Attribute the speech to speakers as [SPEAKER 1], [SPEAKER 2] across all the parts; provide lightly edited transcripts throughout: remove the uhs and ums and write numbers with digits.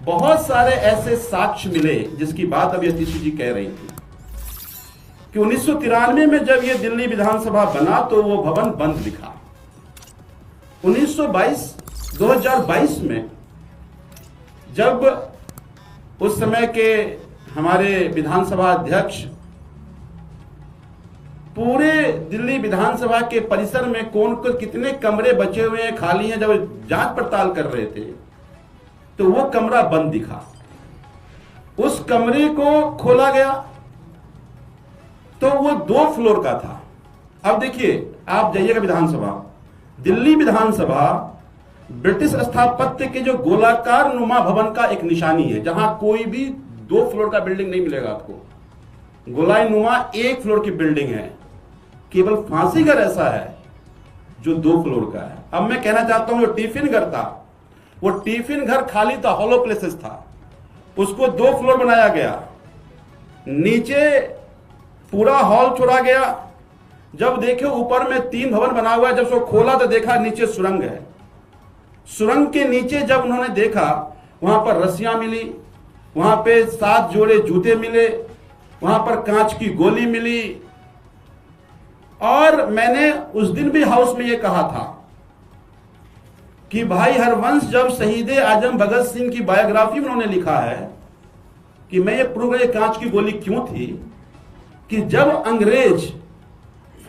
[SPEAKER 1] बहुत सारे ऐसे साक्ष्य मिले जिसकी बात अभी अतिशी जी कह रही थी कि 1993 में जब यह दिल्ली विधानसभा बना तो वो भवन बंद दिखा। 2022 में जब उस समय के हमारे विधानसभा अध्यक्ष पूरे दिल्ली विधानसभा के परिसर में कौन को कितने कमरे बचे हुए हैं, खाली हैं, जब जांच पड़ताल कर रहे थे तो वो कमरा बंद दिखा। उस कमरे को खोला गया तो वो 2 फ्लोर का था। अब देखिए, आप जाइएगा विधानसभा, दिल्ली विधानसभा ब्रिटिश स्थापत्य के जो गोलाकार नुमा भवन का एक निशानी है, जहां कोई भी 2 फ्लोर का बिल्डिंग नहीं मिलेगा आपको। गोलाई नुमा 1 फ्लोर की बिल्डिंग है। केवल फांसी घर ऐसा है जो 2 फ्लोर का है। अब मैं कहना चाहता हूं, जो टिफिन घर था, वो टिफिन घर खाली था, हॉलो प्लेसेस था, उसको 2 फ्लोर बनाया गया। नीचे पूरा हॉल छोड़ा गया। जब देखे ऊपर में 3 भवन बना हुआ है, जब उसको खोला तो देखा नीचे सुरंग है। सुरंग के नीचे जब उन्होंने देखा, वहां पर रस्सियां मिली, वहां पे 7 जोड़े जूते मिले, वहां पर कांच की गोली मिली। और मैंने उस दिन भी हाउस में यह कहा था कि भाई हरवंश जब शहीद आजम भगत सिंह की बायोग्राफी में उन्होंने लिखा है कि मैं ये प्रूव ये कांच की गोली क्यों थी, कि जब अंग्रेज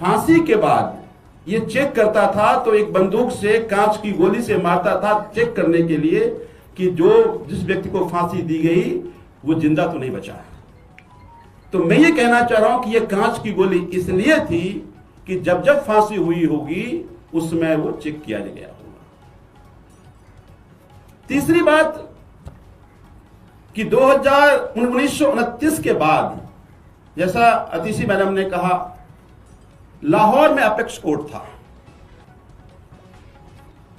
[SPEAKER 1] फांसी के बाद ये चेक करता था तो एक बंदूक से कांच की गोली से मारता था, चेक करने के लिए कि जिस व्यक्ति को फांसी दी गई वो जिंदा तो नहीं बचा है। तो मैं ये कहना चाह रहा हूं कि ये कांच की गोली इसलिए थी कि जब जब फांसी हुई होगी उस समय वो चेक किया गया होगा। तीसरी बात कि 1929 के बाद, जैसा अतिशी मैडम ने कहा, लाहौर में अपेक्स कोर्ट था,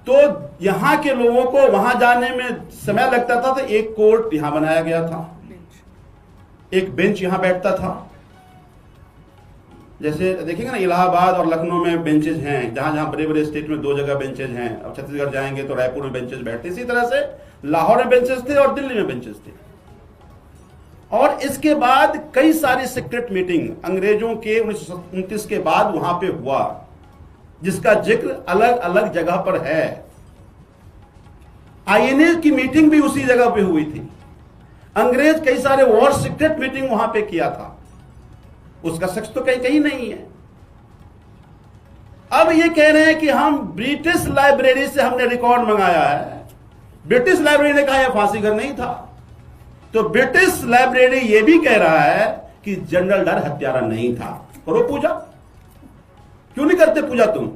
[SPEAKER 1] तो यहां के लोगों को वहां जाने में समय लगता था, तो एक कोर्ट यहां बनाया गया था, एक बेंच यहां बैठता था। जैसे देखेंगे ना, इलाहाबाद और लखनऊ में बेंचेज हैं, जहां जहां बड़े बड़े स्टेट में 2 जगह बेंचेज हैं। अब छत्तीसगढ़ जाएंगे तो रायपुर में बेंचेज बैठते। इसी तरह से लाहौर में बेंचेज थे और दिल्ली में बेंचेज थे। और इसके बाद कई सारी सीक्रेट मीटिंग अंग्रेजों के 1929 के बाद वहां पे हुआ, जिसका जिक्र अलग अलग जगह पर है। आईएनए की मीटिंग भी उसी जगह पे हुई थी। अंग्रेज कई सारे और सीक्रेट मीटिंग वहां पे किया था, उसका सच तो कहीं कहीं नहीं है। अब ये कह रहे हैं कि हम ब्रिटिश लाइब्रेरी से हमने रिकॉर्ड मंगाया है। ब्रिटिश लाइब्रेरी ने कहा यह फांसी घर नहीं था, तो ब्रिटिश लाइब्रेरी यह भी कह रहा है कि जनरल डायर हत्यारा नहीं था। करो पूजा, क्यों नहीं करते पूजा तुम?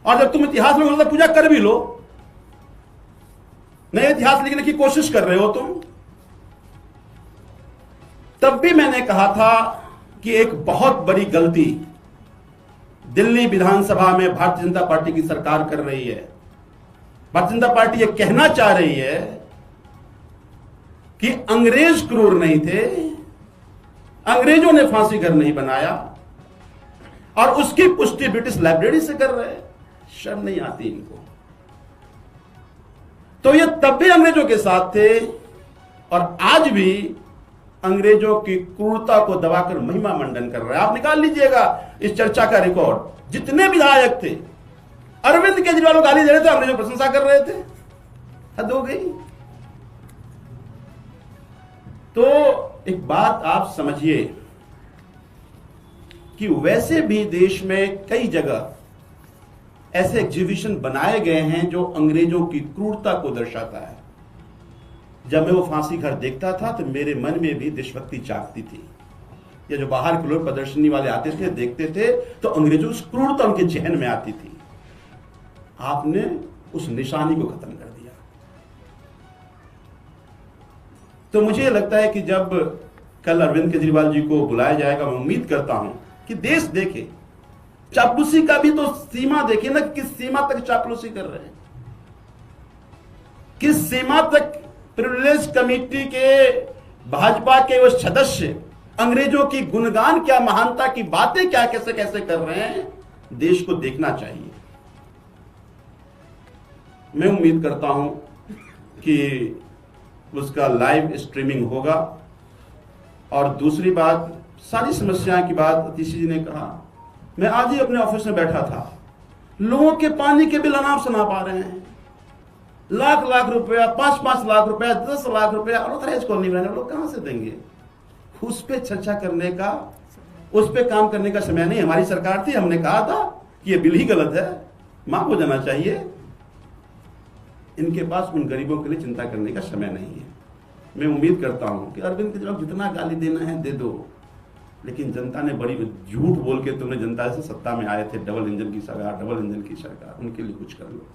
[SPEAKER 1] और जब तुम इतिहास में बोलते पूजा कर भी लो, नए इतिहास लिखने की कोशिश कर रहे हो तुम। तब भी मैंने कहा था कि एक बहुत बड़ी गलती दिल्ली विधानसभा में भारतीय जनता पार्टी की सरकार कर रही है। भारतीय जनता पार्टी यह कहना चाह रही है कि अंग्रेज क्रूर नहीं थे, अंग्रेजों ने फांसी घर नहीं बनाया, और उसकी पुष्टि ब्रिटिश लाइब्रेरी से कर रहे हैं। शर्म नहीं आती इनको? तो ये तब भी अंग्रेजों के साथ थे और आज भी अंग्रेजों की क्रूरता को दबाकर महिमा मंडन कर रहे हैं। आप निकाल लीजिएगा इस चर्चा का रिकॉर्ड, जितने विधायक थे, अरविंद केजरीवाल को गाली दे रहे थे, अंग्रेजों की प्रशंसा कर रहे थे। हद हो गई। तो एक बात आप समझिए कि वैसे भी देश में कई जगह ऐसे एग्जीबिशन बनाए गए हैं जो अंग्रेजों की क्रूरता को दर्शाता है। जब मैं वो फांसी घर देखता था तो मेरे मन में भी देशभक्ति जागती थी। या जो बाहर के लोग प्रदर्शनी वाले आते थे, देखते थे, तो अंग्रेजों की क्रूरता उनके जहन में आती थी। आपने उस निशानी को खत्म कर दिया। तो मुझे लगता है कि जब कल अरविंद केजरीवाल जी को बुलाया जाएगा, मैं उम्मीद करता हूं कि देश देखे, चापलूसी का भी तो सीमा देखे ना, किस सीमा तक चापलूसी कर रहे हैं, किस सीमा तक प्रिविलेज कमेटी के भाजपा के वो सदस्य अंग्रेजों की गुणगान, क्या महानता की बातें क्या कैसे कैसे कर रहे हैं, देश को देखना चाहिए। मैं उम्मीद करता हूं कि उसका लाइव स्ट्रीमिंग होगा। और दूसरी बात, सारी समस्याओं की बात अतिशी जी ने कहा, मैं आज ही अपने ऑफिस में बैठा था, लोगों के पानी के बिल अनाप शनाप आ रहे हैं, लाख लाख रुपया, 5-5 लाख रुपया, 10 लाख रुपया, और दहेज कॉलोनी में रहने लोग कहां से देंगे? उस पर चर्चा करने का, उस पर काम करने का समय नहीं। हमारी सरकार थी, हमने कहा था कि ये बिल ही गलत है, माफ हो जाना चाहिए। इनके पास उन गरीबों के लिए चिंता करने का समय नहीं है। मैं उम्मीद करता हूं कि अरविंद केजरीवाल जितना गाली देना है दे दो, लेकिन जनता ने बड़ी झूठ बोल के तुमने जनता से सत्ता में आए थे, डबल इंजन की सरकार, उनके लिए कुछ कर लो।